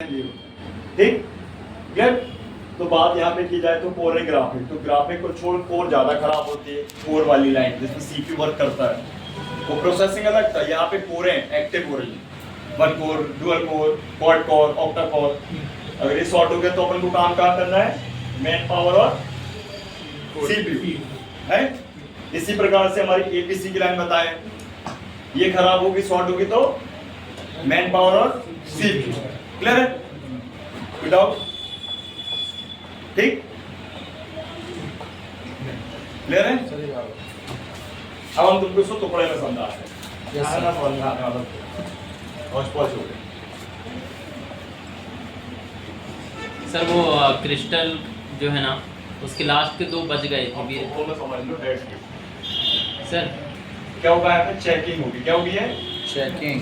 ठीक क्लियर। तो बात यहाँ पे की जाए तो कोर है ग्राफिक, तो ग्राफिक को छोड़ कोर ज्यादा खराब होती है, कोर वाली लाइन जिसमें सीपीयू वर्क करता है। वो प्रोसेसिंग अलग था, यहाँ पे कोर है एक्टिव हो रही है, one core, dual core, quad core, octa core. अगर ये शॉर्ट हो गया तो अपन को काम कहाँ करना है, मैन पावर और सीपीयू है। इसी प्रकार से हमारी एपीसी की लाइन बताए, ये खराब होगी शॉर्ट होगी तो मैन पावर और सीपीयू। क्लियर है विदाउट, ठीक क्लियर है। अब हम तुमको इसको टुकड़े में समझाते हैं, ना समझाने वाला पहुंच हो गए। सर वो क्रिस्टल जो है ना उसके लास्ट के 2 बज गए थे समझ लो डेट की। सर क्या होगा यहाँ पे, चेकिंग होगी। क्या होगी है, चेकिंग।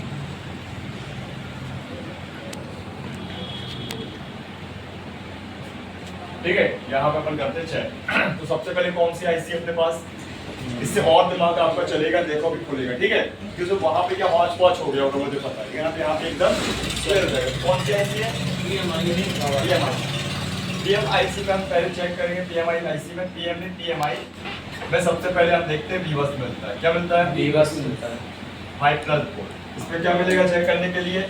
ठीक है। यहाँ पे अपन करते हैं चेक। तो सबसे पहले कौन सी आईसी अपने पास, इससे और दिमाग आपका चलेगा, देखो भी खुलेगा। ठीक है, क्योंकि वहां पे क्या हॉच पॉच हो गया होगा मुझे पता है, यहाँ पे एकदम क्लियर हो जाएगा। कौन सी आईसी है, पीएमआईसी में हम पहले चेक करेंगे। पीएमआई आईसी में पीएम ने पीएमआई में सबसे पहले हम देखते हैं बीवस मिलता है। क्या मिलता है, बीवस मिलता है 5+ पोर्ट। इसमें क्या मिलेगा चेक करने के लिए,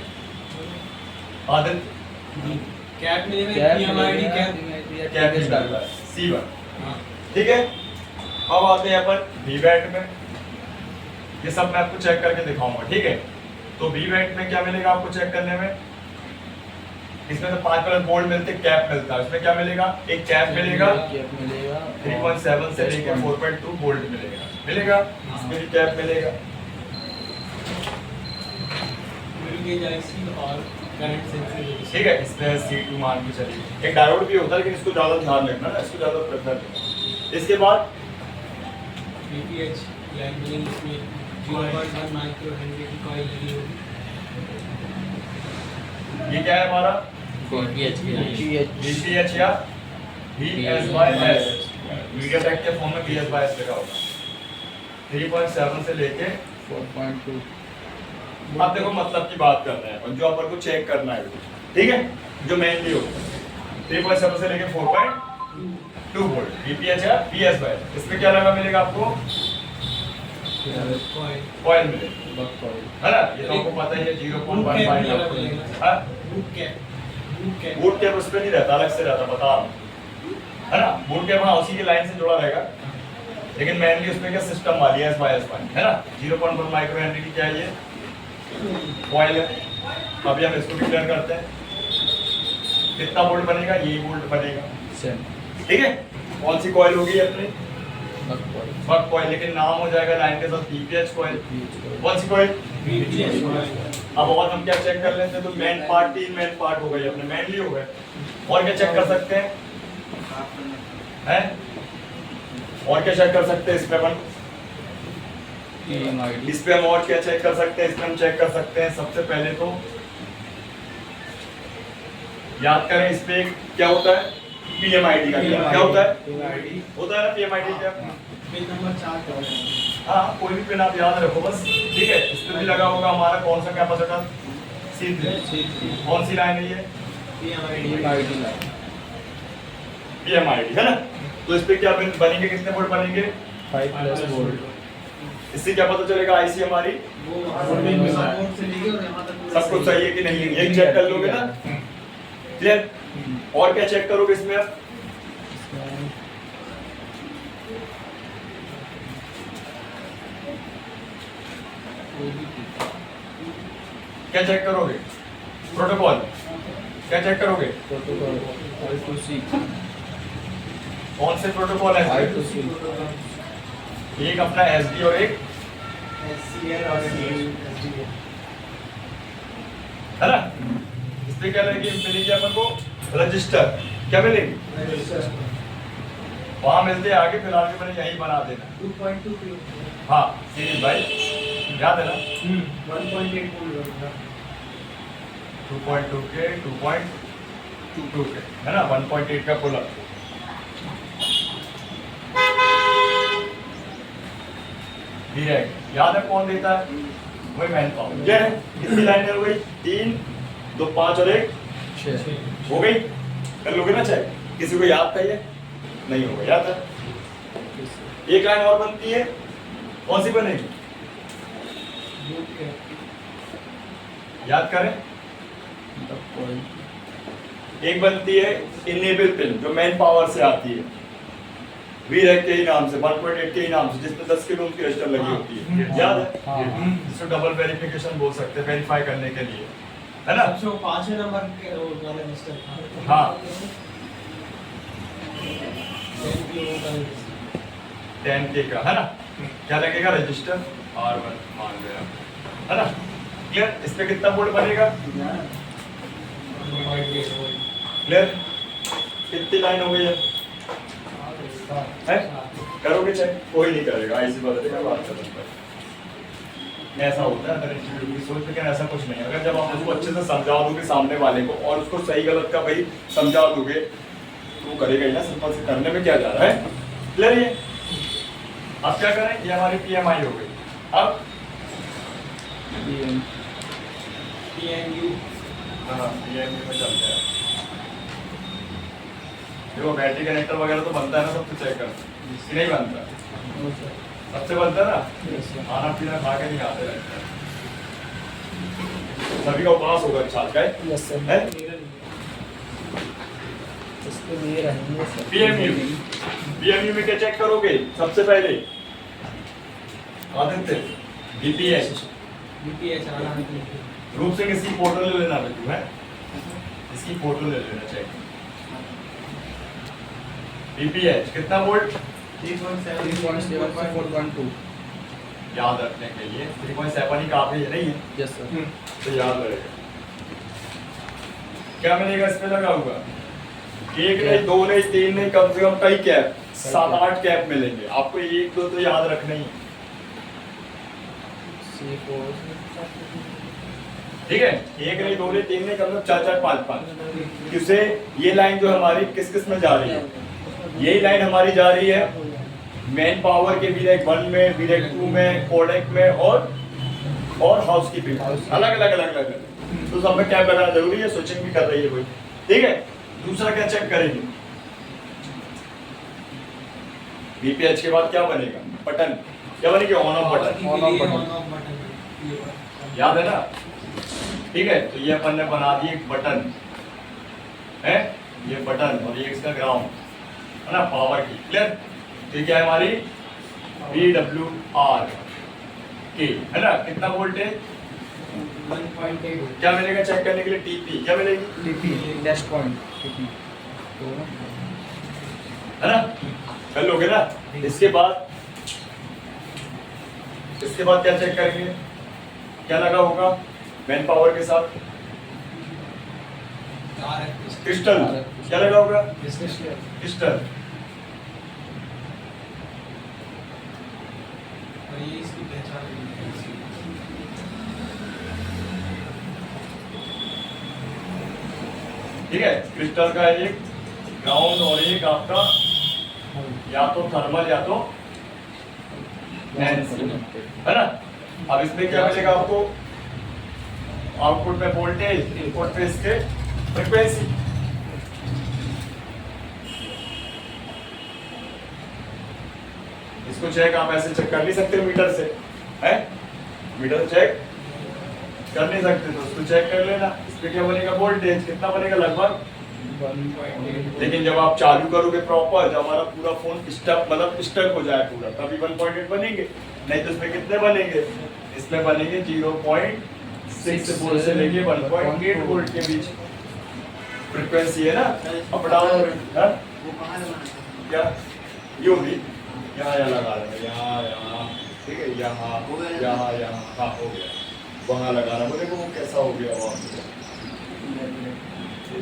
आदित्य कैप मिलेगा, पीएमआईडी कैप निकालता है C1। ठीक है, अब आते हैं अपन वीवैट में। ये सब मैं आपको चेक करके दिखाऊंगा। ठीक है, तो वीवैट में क्या मिलेगा आपको चेक करने में, इसमें तो 5+ वोल्ट मिलते, कैप मिलता है। इसमें क्या मिलेगा, एक कैप मिलेगा, 3.7 से लेकर 4.2 वोल्ट मिलेगा। इसमें भी कैप मिलेगा। और करंट सेंसिंग। ठीक है, इसमें C2 मान के चलिए। एक डायोड भी होता है लेकिन इसको ज्यादा ध्यान रखना ना, इसको ज्यादा प्रेफर करना। इसके बाद VPH लाइन मिलेंगे, इसमें 0.1 माइक्रो हेनरी की कॉइल लगी होगी। ये क्या है हमारा, VPH की लाइन, VPH या VS/S। मीडियाटेक के फोन में VS/S लगा होगा। 3.7 से लेके 4.2। अब देखो मतलब की बात कर रहे हैं अपन, जो अपन को चेक करना है। ठीक है, जो मेनली होगा 3.7 से लेके 4.2 वोल्ट VPH या VS/S। इसमें क्या लगा मिलेगा आपको, कॉइल मिलेगा, है ना। ये तो आपको पता ही है 0.15 हां बूट कैप उस पे नहीं रहता, अलग से रहता, बता रहा हूं, है ना। बूट कैप हाँ उसी की लाइन से जुड़ा रहेगा, लेकिन मेनली उसमें क्या सिस्टम वाली है S/S है ना। 0.1 माइक्रो हेनरी की क्या है, ये कॉइल है। अभी हम इसको भी क्लियर करते हैं। कितना वोल्ट बनेगा, ये वोल्ट बनेगा। ठीक है, कौन सी कॉइल होगी अपनी, बक कॉइल, लेकिन नाम हो जाएगा लाइन के साथ VPH कॉइल। कौन सी कॉइल, अब और हम क्या चेक कर लेते हैं, तो मेन पार्ट 3 मेन पार्ट हो गए अपने, मेनली हो गए। और क्या चेक कर सकते हैं, और क्या चेक कर सकते हैं इसमें अपन, इस पे हम और क्या चेक कर सकते हैं, इसमें हम चेक कर सकते हैं सबसे पहले तो याद करें, इस पे क्या होता है, पीएमआईडी का क्या होता है, होता है ना पीएमआईडी क्या, पिन नंबर 4। हाँ कोई भी पिन आप याद रखो बस। ठीक है, इस पे भी लगा होगा हमारा कौन सा कैपेसिटर, C3। कौन सी लाइन है ये, पीएमआईडी है ना। तो इस पे क्या बनेंगे, कितने वोल्ट बनेंगे, 5+ वोल्ट। इससे क्या पता चलेगा आईसी हमारी सब कुछ सही है कि नहीं है, ये चेक कर लोगे ना। क्लियर, और क्या चेक करोगे इसमें आप, क्या चेक करोगे, प्रोटोकॉल क्या चेक करोगे, I2C। कौन से प्रोटोकॉल है, I2C। एक अपना SD और एक SCL और SDL है ना। इस पे क्या मिलेगी अपन को, रजिस्टर। क्या मिलेगी, वहां मिलते हैं आगे, फिलहाल के मैंने यही बना देना 2.2 किलो। हाँ सीरीज भाई याद है ना, 1.8 वोल्ट 2.2 के 2.22 के है ना, 1.8 का पुल अप। याद है कौन देता है, वही मैन पावर। क्या है, कितनी लाइनें हो गई, 3 2 5 और 1 छः हो गई? कर लोगे ना चेक? किसी को याद था ये? नहीं होगा, याद है? एक लाइन और बनती है, कौन सी बनेगी? याद करें। एक बनती है इनेबल पिन जो मेन पावर से आती है, वीरेक के ही नाम से, 1.8 के ही नाम से, जिसमें 10 किलो की रजिस्टर लगी होती है, याद है? जिसको डबल वेरिफिकेशन बोल सकते हैं, वेरीफाई करने के लिए, है ना? सबसे वो 5वें नंबर के वो वाला रजिस्टर था। हाँ 10 किलो का रजिस्टर। 10K का, है ना? क्या लगेगा? रजिस्टर R1 मान लिया, है ना? क्लियर? इस पे कितना वोल्ट बनेगा? क्लियर? कितनी लाइन हो गई है? करोगे चेक? कोई नहीं करेगा, ऐसी बदलेगा, बात खत्म। ऐसा होता है अगर इंस्टीट्यूट की सोच, लेकिन ऐसा कुछ नहीं है। अगर जब आप उसको अच्छे से समझा दोगे सामने वाले को और उसको सही गलत का भाई समझा दोगे तो वो करेगा ही ना। सिंपल से करने में क्या जा रहा है? क्लियर? ये अब क्या करें? ये हमारी PMI हो गई। अब PMU हाँ PMU में चलते हैं। देखो बैटरी कनेक्टर वगैरह तो बनता है ना, सबसे चेक कर, नहीं बनता? सबसे बनता है ना। खाना पीना खा के नहीं आते रहते हैं। सभी का उपवास होगा अच्छा का है? इसके लिए रहेंगे सर। PMU में क्या चेक करोगे सबसे पहले? आदित्य DPH BPH आना रूप से इसकी फोटो ले लेना बेटू, है? इसकी फोटो ले लेना चेक। DPH कितना वोल्ट? 3.7 से 4.2। याद रखने के लिए 3.7 ही काफी है, नहीं है? Yes sir. तो याद रहेगा। क्या मिलेगा इस पे लगा हुआ? एक नहीं, दो नहीं, तीन नहीं, कम से कम कई कैप, 7-8 कैप मिलेंगे आपको। एक दो तो याद रखना ही है, ठीक है? एक नहीं, दो नहीं, तीन नहीं, कम से कम 4-4, 5-5। किसे ये लाइन जो हमारी किस किस में जा रही है? यही लाइन हमारी जा रही है मेन पावर के वीरेक 1 में, वीरेक 2 में, कोडेक में और हाउसकीपिंग, अलग अलग। तो सब में कैप लगाना जरूरी है। स्विचिंग भी कर रही है कोई, ठीक है? दूसरा क्या चेक करेंगे? BPH के बाद क्या बनेगा? बटन क्या बनेगी? ऑन ऑफ बटन, याद है ना? ठीक है, तो ये अपन ने बना दिए एक बटन है, ये बटन और ये इसका ग्राउंड, है ना? पावर की। क्लियर? तो क्या है हमारी PWR के, है ना? कितना वोल्टेज? 1.8 क्या मिलेगा चेक करने के लिए? TP क्या मिलेगी? TP डैश पॉइंट TP तो है ना? कर लोगे ना? इसके बाद क्या चेक करेंगे? क्या लगा होगा मेन पावर के साथ? क्रिस्टल क्या लगा होगा? क्रिस्टल। और ये इसकी पहचान है। ठीक है, क्रिस्टल का एक ग्राउंड और एक आपका या तो थर्मल या तो नैन्सी, है ना? अब इसमें क्या मिलेगा आपको? आउटपुट में वोल्टेज, इनपुट पे इसके फ्रीक्वेंसी। इसको चेक आप ऐसे चेक कर नहीं सकते मीटर से, है? मीटर से चेक कर नहीं सकते तो उसको चेक कर लेना। इस पे क्या बनेगा? वोल्टेज कितना बनेगा? लगभग 1.8। लेकिन जब आप चालू करोगे प्रॉपर, जब हमारा पूरा फोन स्टक मतलब स्टक हो जाए पूरा, तभी 1.8 बनेंगे। नहीं तो इसमें कितने बनेंगे? इसमें बनेंगे 0.6 से लेके 1.8 वोल्ट के बीच फ्रीक्वेंसी, है ना? अप डाउन क्या ये होगी? यहाँ लगा रहे हैं, यहाँ ठीक है, यहाँ हाँ हो गया। वहाँ लगाना बोले वो कैसा हो गया? वहाँ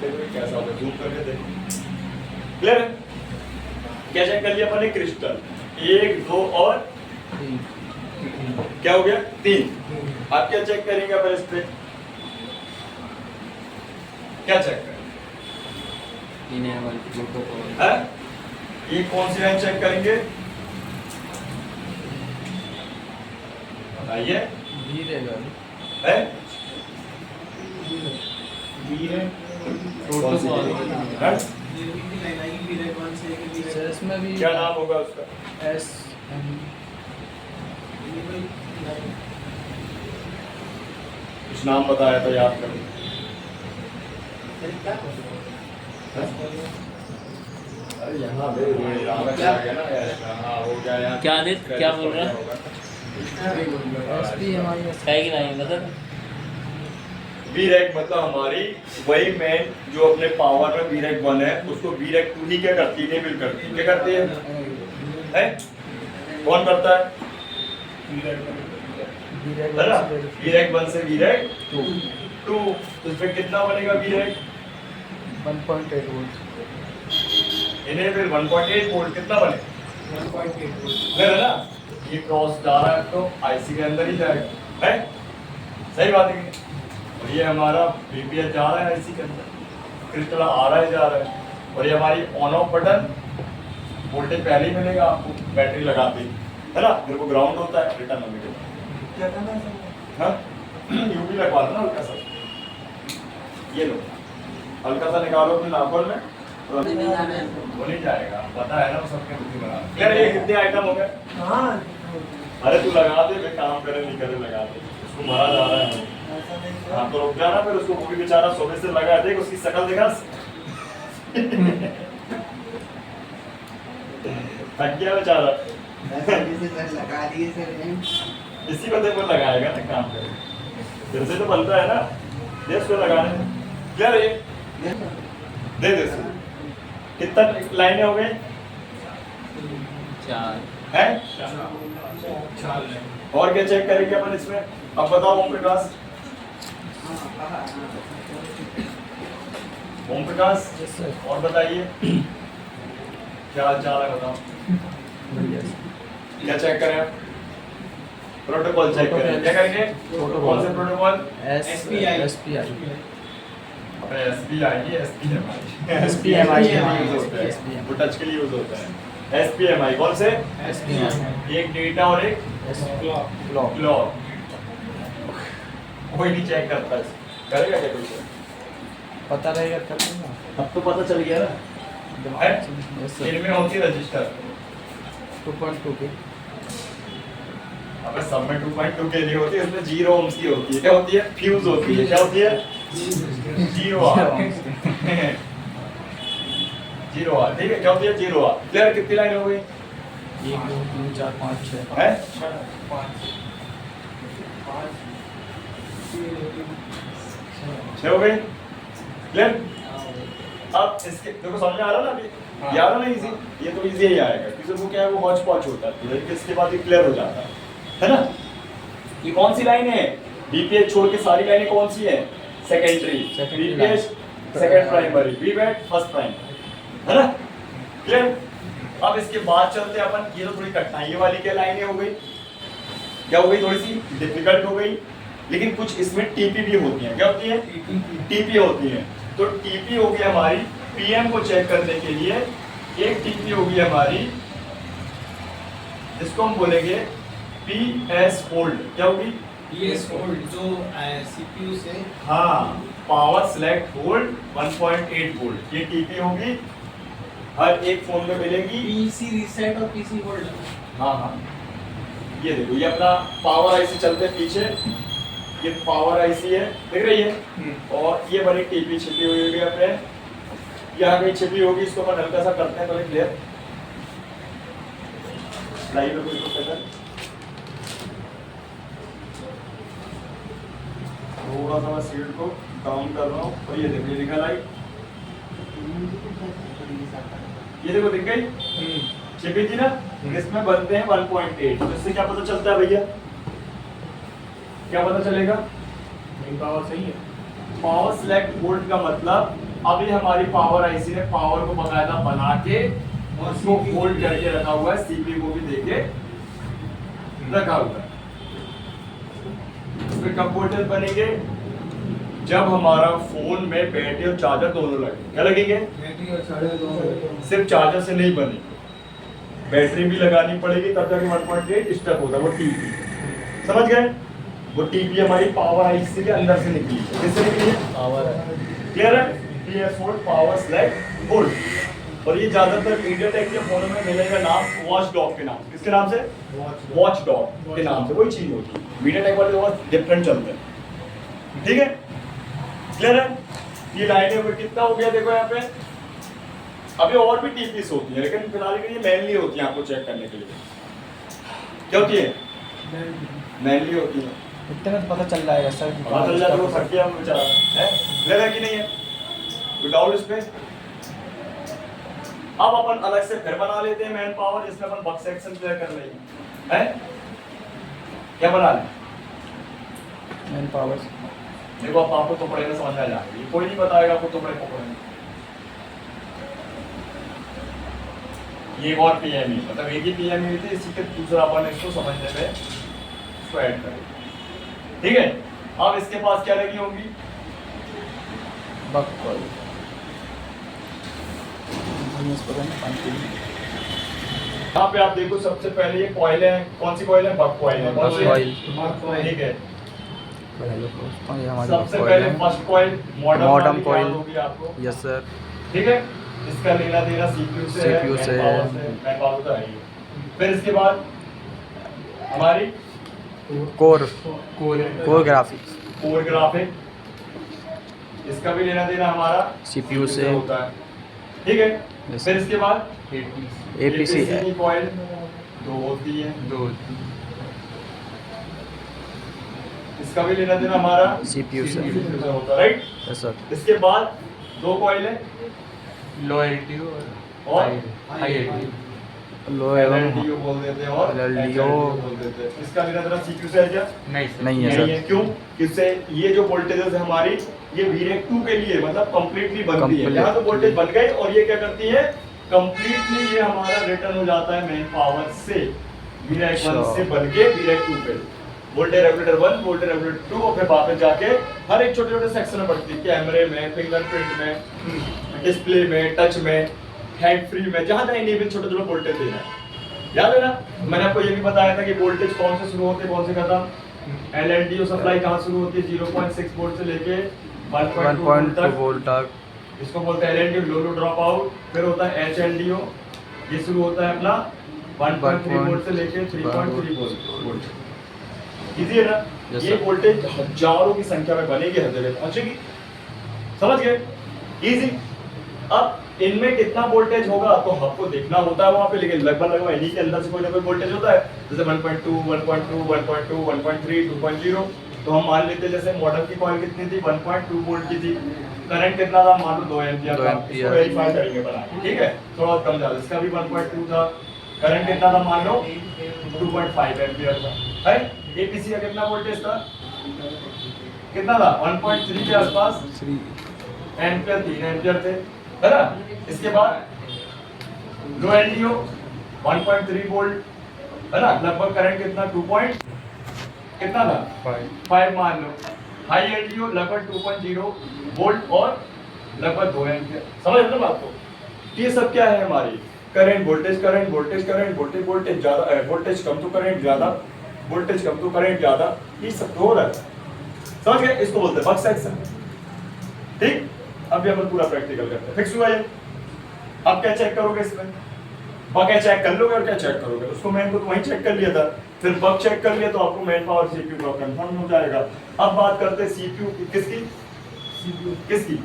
देखो कैसा हो गया, जूम करके देखो। क्लियर है? क्या चेक कर लिया अपन ने? क्रिस्टल 1, 2 और 3 क्या हो गया? 3। आप क्या चेक करेंगे अपन इस पे? क्या चेक करेंगे? ये कौन सी लाइन चेक करेंगे बताइए? धीरे है वीर है कौन सी हैं? ये भी लाइन आएगी V-Rec 1 से लेके V-Rec सर इसमें भी क्या नाम होगा उसका? एस एम कुछ नाम बताया तो याद करो। अरे यहाँ पे यहाँ पे आ गया ना यार, हाँ हो गया यहाँ। क्या आदित्य, क्या बोल रहा है? S P M I S है कि नहीं मतलब? V-Rec मतलब हमारी वही मेन जो अपने पावर में V-Rec 1 है उसको V-Rec 2 ही क्या करती है, इनेबल करती है। क्या करती है? कौन करता है? है ना? V-Rec 1 से V-Rec 2 तो इसमें कितना बनेगा V-Rec? 1.8 वोल्ट इनेबल 1.8 वोल्ट कितना बने? 1.8 वोल्ट। है ना? ये क्रॉस जा रहा है तो आईसी के अंदर ही जाएगा, है? सही बात है कि और ये हमारा बीपीएच जा रहा है आईसी के अंदर, क्रिस्टल आ रहा है जा रहा है, और ये हमारी ऑन ऑफ बटन वोल्टेज पहले ही मिलेगा आपको बैटरी लगाते ही, है ना? मेरे को ग्राउंड होता है रिटर्न होने के बाद क्या करना है सर? हाँ यूवी लगवा दो ना हल्का सा, ये लो हल्का सा निकालो अपने नाखून में, वो नहीं जाएगा, पता है ना वो सबके बुद्धि बना। यार ये कितने आइटम हो गए? हाँ अरे तू लगा दे, मैं काम करे नहीं करे लगा दे, उसको मारा जा रहा है। हाँ तो रुक जाना, फिर उसको वो भी बेचारा सुबह से लगा देख, उसकी शक्ल देखा थक गया बेचारा। लगा दिए सर, इसी को देखो लगाएगा ना, काम करे फिर से तो बनता है ना, दे उसको लगाने। क्या रे दे दे उसको। कितना लाइनें हो गई 4 हैं? 4 और क्या चेक करेंगे अपन इसमें? अब बताओ ओम प्रकाश, ओम प्रकाश यस सर और बताइए क्या हाल चाल है, बताओ बढ़िया क्या चेक करें आप? प्रोटोकॉल चेक करें, क्या करेंगे? कौन से protocol? S SPI S P I अपने एसपीआई ये एसपीएमआई SPMI वो टच के लिए यूज होता है। एसपीएमआई कौन से? SPMI एक डेटा और एक एस क्लॉक ब्लॉक क्लॉक, कोई नहीं चेक करता है, करेगा क्या कोई? पता रहेगा तब ना। अब तो पता चल गया ना, है? यस सर इनमें होती है रजिस्टर, 2.2 के अबे सब में 2.2 के लिए होती है, उसमें 0 ohms की होती है। क्या होती है? फ्यूज होती है। क्या होती है? 0 ohms 0 ohms, ठीक है? क्या होती है? 0 ohms। क्लियर? कितनी लाइन हो गई 1 2 3 4 5 6 है? 6 हो गई। क्लियर? अब इसके देखो समझ में आ रहा ना अभी? ये आ रहा ना इजी? ये तो इजी ही आएगा क्योंकि वो क्या है, वो हॉच पॉच होता है, फिर इसके बाद ये क्लियर हो जाता है ना? ये कौन सी लाइन है? बीपीएच छोड़ के सारी लाइनें कौन सी है? सेकेंडरी, बीपीएच सेकंड प्राइमरी, बीवेट फर्स्ट प्राइमरी, है ना? क्लियर? अब इसके बाद चलते हैं अपन, ये तो थोड़ी कठिनाई वाली क्या लाइनें हो गई, क्या हो गई? थोड़ी सी डिफिकल्ट हो गई, लेकिन कुछ इसमें टीपी भी होती हैं। क्या होती है? टीपी होती है। तो टीपी होगी हमारी पीएम को चेक करने के लिए, एक टीपी होगी हमारी जिसको हम बोलेंगे पीएस होल्ड। क्या होगी? PS होल्ड जो CPU से हाँ, पावर सेलेक्ट होल्ड 1.8 वोल्ट, ये टीपी होगी, हर एक फोन में मिलेगी। PC रीसेट और PC होल्ड। हाँ हाँ, ये देखो, ये अपना पावर आईसी चलते हैं पीछे, ये पावर आईसी है, दिख रही है? और ये बड़ी टीपी छिपी हुई होगी अपने, यहाँ कहीं छिपी होगी, इसको अपन हल्का सा करते हैं पहले क्लियर। लाइव में कोई प्रोफेसर थोड़ा सा मैं सीट को डाउन कर रहा हूँ, और ये देखो ये लिखा लाइव, ये देखो दिख गई छिपी थी ना, इसमें बनते हैं 1.8। तो इससे क्या पता चलता है भैया? क्या पता चलेगा? पावर सही है। पावर सिलेक्ट वोल्ट का मतलब अभी हमारी पावर आईसी ने पावर को बकायदा बना के और उसको होल्ड करके रखा हुआ है, सीपीयू को भी देके रखा हुआ है। उसमें कब वोल्टेज बनेंगे? जब हमारा फोन में बैटरी और चार्जर दोनों लगे। क्या लगेंगे? बैटरी और चार्जर दोनों। सिर्फ चार्जर से नहीं बनेगी, बैटरी भी लगानी पड़ेगी, तब जाके 1.8 स्टेप होता है। वो टीपी, समझ गए? वो टीपी हमारी पावर आईसी के अंदर से निकली है। किससे निकली है? पावर है क्लियर है? FPS volt power slag volt. और ये ज्यादातर मीडियाटेक के फोनों में मिलेगा नाम वॉच डॉग के नाम। किसके नाम से? वॉच डॉग के नाम से कोई चीज होती है। मीडियाटेक वाले बहुत डिफरेंट चलते हैं। ठीक है, क्लियर है? ये लाइनें हुई कितना हो गया देखो यहाँ पे। अभी और भी टीपीस होती है लेकिन फिलहाल के लिए मेनली होती है, आपको चेक करने के लिए क्या होती है? मेनली होती है। इतने में तो पता चल जाएगा सर। पता चल जाता है वो थक गया हम बेचारा है, लगा कि नहीं है? Without space. अब अपन अलग से फिर बना लेते हैं मैन पावर, जिसमें अपन बक सेक्शन क्लियर कर लेंगे। हैं क्या बना लें? मैन पावर देखो अब आपको तो पढ़े में समझ में आ जाएगा, ये कोई नहीं बताएगा आपको तो पढ़े पकड़ेंगे। ये और पीएमई मतलब एक ही पीएमई थी, इसी के दूसरा अपन इसको समझने में इसको ऐड करें। ठीक है, अब इसके पास क्या लगी होंगी? बक कॉइल। यहाँ पे आप देखो सबसे पहले ये कॉइल है। कौन सी कॉइल है? बक कॉइल है। कौन सी? ठीक है, ये हमारी सबसे पहले फर्स्ट कॉइल मॉडर्न कॉइल होगी आपको। Yes sir. ठीक है, इसका लेना देना सीपीयू से है, CPU से मैन पावर तो है ही। फिर इसके बाद हमारी कोर ग्राफिक्स कोर ग्राफिक, इसका भी लेना देना हमारा CPU से होता है। ठीक है, Yes. फिर इसके बाद APC की कॉइल दो होती है, इसका भी लेना देना हमारा CPU से होता है, राइट? Yes sir. इसके बाद दो कॉइल है लो एलटीओ और हाई एलटीओ। लो एवं LLDO बोल देते हैं और LLDO बोल देते हैं। इसका लेना देना सीपीयू से है क्या? नहीं सर। नहीं है नहीं है। सर। क्यों? इससे ये जो वोल्टेजेस है हमारी ये VREC 2 के लिए मतलब कंप्लीटली बनती है। Complete- यहाँ तो वोल्टेज बन गई और ये क्या करती है? कंप्लीटली ये हमारा रिटर्न हो जाता है मेन पावर से VREC 1 से बन के VREC 2 पे। वोल्टेज रेगुलेटर 1, वोल्टेज रेगुलेटर 2 और फिर वापस जाके हर एक छोटे छोटे सेक्शन में बढ़ती है। कैमरे में, फिंगरप्रिंट में, डिस्प्ले में, टच में, हैंड फ्री में, जहाँ जहाँ इनेबल छोटे छोटे वोल्टेज देना है। याद है ना? मैंने आपको ये भी बताया था कि वोल्टेज कौन से शुरू होते हैं कौन से खत्म। LLDO सप्लाई कहाँ शुरू होती है? 0.6 वोल्ट से लेके 1.2 वोल्ट 1.2 तक। वोल्ट तक। इसको बोलते हैं LLDO, लो लो ड्रॉप आउट। फिर होता है HLDO, ये शुरू होता है अपना 1.3 वोल्ट से लेके 3.3 वोल्ट। इजी है ना? Yes, ये sir. वोल्टेज हजारों की संख्या में बनेगी, हर जगह पहुंचेगी। समझ गए? इजी। अब इनमें कितना वोल्टेज होगा तो आपको देखना होता है वहां पे, लेकिन लगभग इन्हीं के अंदर से कोई ना कोई वोल्टेज होता है। जैसे 1.2, 1.2, 1.2, 1.3, 2.0। तो हम मान लेते हैं जैसे मॉडल की कॉइल कितनी थी? 1.2 वोल्ट की थी। करंट कितना था? मान लो 2 एम्पियर 2 था। एम्पियर। इसको वेरीफाई करेंगे बना के, ठीक है? थोड़ा कम ज्यादा, इसका भी 1.2 था। करंट कितना था? मान लो 2.5 एम्पियर था। है? एपीसी का कितना वोल्टेज था? कितना था? 1.3 के आसपास एम्पियर, 3 एम्पियर थे, है ना? इसके बाद लो एलडीओ 1.3 वोल्ट, है ना? लगभग करंट कितना? 2 कितना था? 5 मान लो। हाई एलडीओ लगभग 2.0 वोल्ट और लगभग 2 एम्पियर। समझ रहे हो बात को? ये सब क्या है हमारी? Current voltage, current voltage, current voltage, voltage ज्यादा, वोल्टेज कम तो करंट ज्यादा, वोल्टेज कम तो करंट ज्यादा, ये सब तो हो रहा है। समझ गए? इसको बोलते हैं बक सेक्शन। ठीक, अभी अपन पूरा प्रैक्टिकल करते हैं। फिक्स हुआ ये? अब क्या चेक करोगे इसमें? बक है चेक कर लोगे और क्या चेक करोगे? उसको मैन को तो वहीं चेक कर लिया था, फिर बक चेक कर लिया तो आपको मैन पावर सीपीयू का कंफर्म हो जाएगा। अब बात करते हैं सीपीयू की। किसकी? सीपीयू किसकी?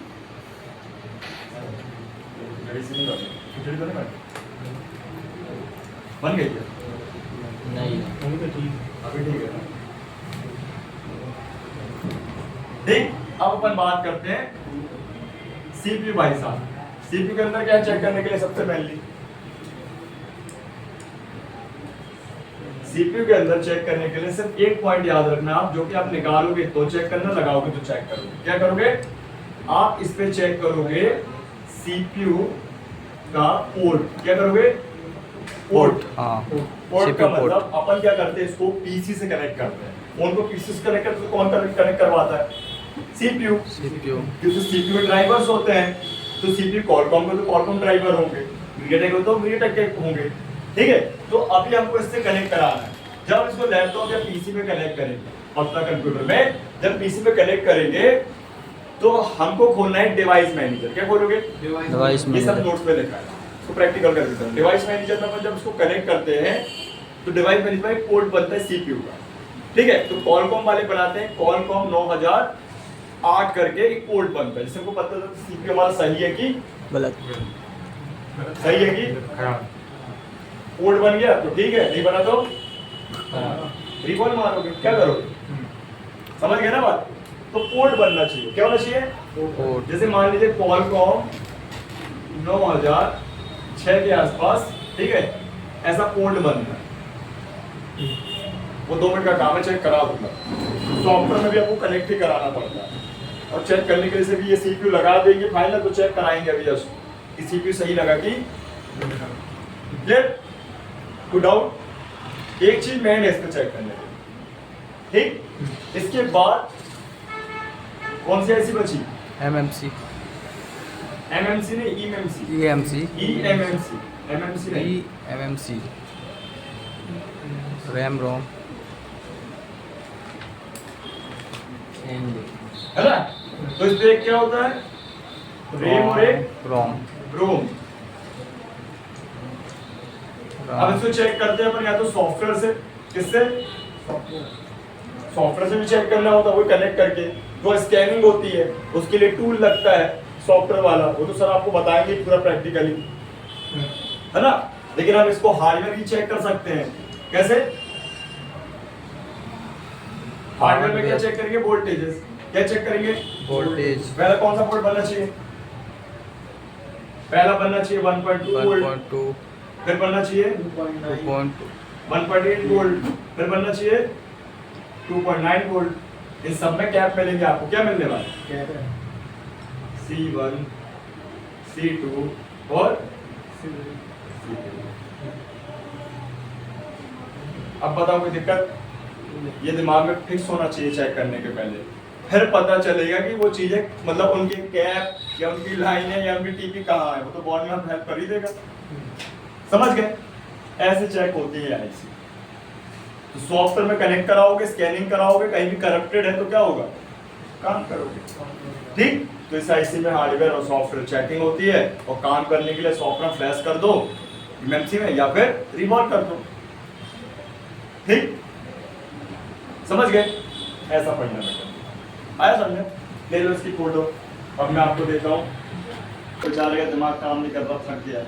खिचड़ी तो नहीं बनी? बन गई क्या? नहीं अभी ठीक है ना? ठीक, अब अपन बात करते हैं सीपीयू भाई साहब। सीपीयू के अंदर क्या चेक करने के लिए सबसे पहले सीपीयू के अंदर चेक करने के लिए सिर्फ एक पॉइंट याद रखना आप, जो कि आप निकालोगे तो चेक करना, लगाओगे तो चेक करोगे। क्या करोगे आप? इस पे चेक करोगे सीपीयू का पोर्ट। क्या करोगे? पोर्ट। हाँ पोर्ट का मतलब अपन क्या करते हैं? इसको पीसी से कनेक्ट करते हैं। फोन को पीसी से कनेक्ट करते, कौन कनेक्ट करवाता है? सीपीयू। क्योंकि सीपीयू ड्राइवर्स होते हैं, तो सीपीयू कॉलकॉम के तो कॉलकॉम ड्राइवर होंगे, मीडियाटेक के तो मीडियाटेक के होंगे। ठीक है, तो अभी हमको इससे कनेक्ट कराना है। जब इसको लैपटॉप या पीसी में कनेक्ट करेंगे, अपना कंप्यूटर में जब पीसी में कनेक्ट करेंगे तो हमको खोलना है डिवाइस मैनेजर। क्या खोलोगे? डिवाइस ये सब मैनेजर। नोट्स पे लिखा है, तो प्रैक्टिकल कर देता हूँ। डिवाइस मैनेजर में अपन जब इसको कनेक्ट करते हैं तो डिवाइस मैनेजर में एक पोर्ट बनता है सीपीयू का, ठीक है। तो कॉलकॉम वाले बनाते हैं कॉलकॉम 9008 करके एक पोर्ट बनता है, जिससे हमको पता चलता है सीपीयू हमारा सही है कि गलत। सही है कि पोर्ट बन गया तो ठीक है, नहीं बना तो रिकॉल मारोगे, क्या करोगे? समझ गए ना बात? तो पोर्ट बनना चाहिए। क्या होना चाहिए? पोर्ट। जैसे मान लीजिए कॉलकॉम 9006 के आसपास, ठीक है, ऐसा पोर्ट बनना है। वो 2 मिनट का काम है, चेक करा दूंगा। सॉफ्टवेयर में भी आपको कनेक्ट ही कराना पड़ता है, और चेक करने के लिए से भी ये सीपीयू लगा देंगे फाइनल, तो चेक कराएंगे अभी जस्ट कि सीपीयू सही लगा कि क्लियर। Good out. एक चीज मैंने इसको चेक करने की, ठीक। इसके बाद कौन सी ऐसी बची? एमएमसी, एमएमसी नहीं, ईएमसी। ईएमसी, ईएमएमसी, एमएमसी नहीं। ईएमसी, रैम रोम, है ना? तो इस पे एक क्या होता है? रैम और एक रोम। रोम। अब इसको चेक करते हैं अपन, या तो सॉफ्टवेयर से, किससे? सॉफ्टवेयर से भी चेक करना होता है, वो कनेक्ट करके। जो स्कैनिंग होती है उसके लिए टूल लगता है सॉफ्टवेयर वाला, वो तो सर आपको बताएंगे पूरा प्रैक्टिकली, है ना। लेकिन हम इसको हार्डवेयर भी चेक कर सकते हैं। कैसे? हार्डवेयर में क्या चेक करेंगे? वोल्टेजेस। क्या चेक करेंगे? वोल्टेज। पहला कौन सा पोर्ट बनना चाहिए? पहला बनना चाहिए 1.2 वोल्ट, 1.2, फिर बनना चाहिए 2.2, 1.8 वोल्ट, फिर बनना चाहिए 2.9 वोल्ट। इन सब में कैप मिलेंगे आपको। क्या मिलने वाला है? C1, C2 और C3। अब बताओ कोई दिक्कत? ये दिमाग में फिक्स होना चाहिए चेक करने के पहले, फिर पता चलेगा कि वो चीजें, मतलब उनकी कैप या उनकी लाइन है या उनकी टीपी कहाँ है, वो तो बोर्ड में हम हेल्प कर ही देगा। समझ गए? ऐसे चेक होती है ऐसी। तो सॉफ्टवेयर में कनेक्ट कराओगे, स्कैनिंग कराओगे, कहीं भी करप्टेड है तो क्या होगा? काम करोगे, ठीक। तो इस आईसी में हार्डवेयर और सॉफ्टवेयर चेकिंग होती है, और काम करने के लिए सॉफ्टवेयर फ्लैश कर दो ईएमसी में, या फिर रिवॉल्व कर दो, ठीक। समझ गए? ऐसा पढ़ना बेटा। आया समझे? ले लो इसकी फोटो। अब मैं आपको देता हूँ, बेचारे का दिमाग काम नहीं कर रहा, थक गया।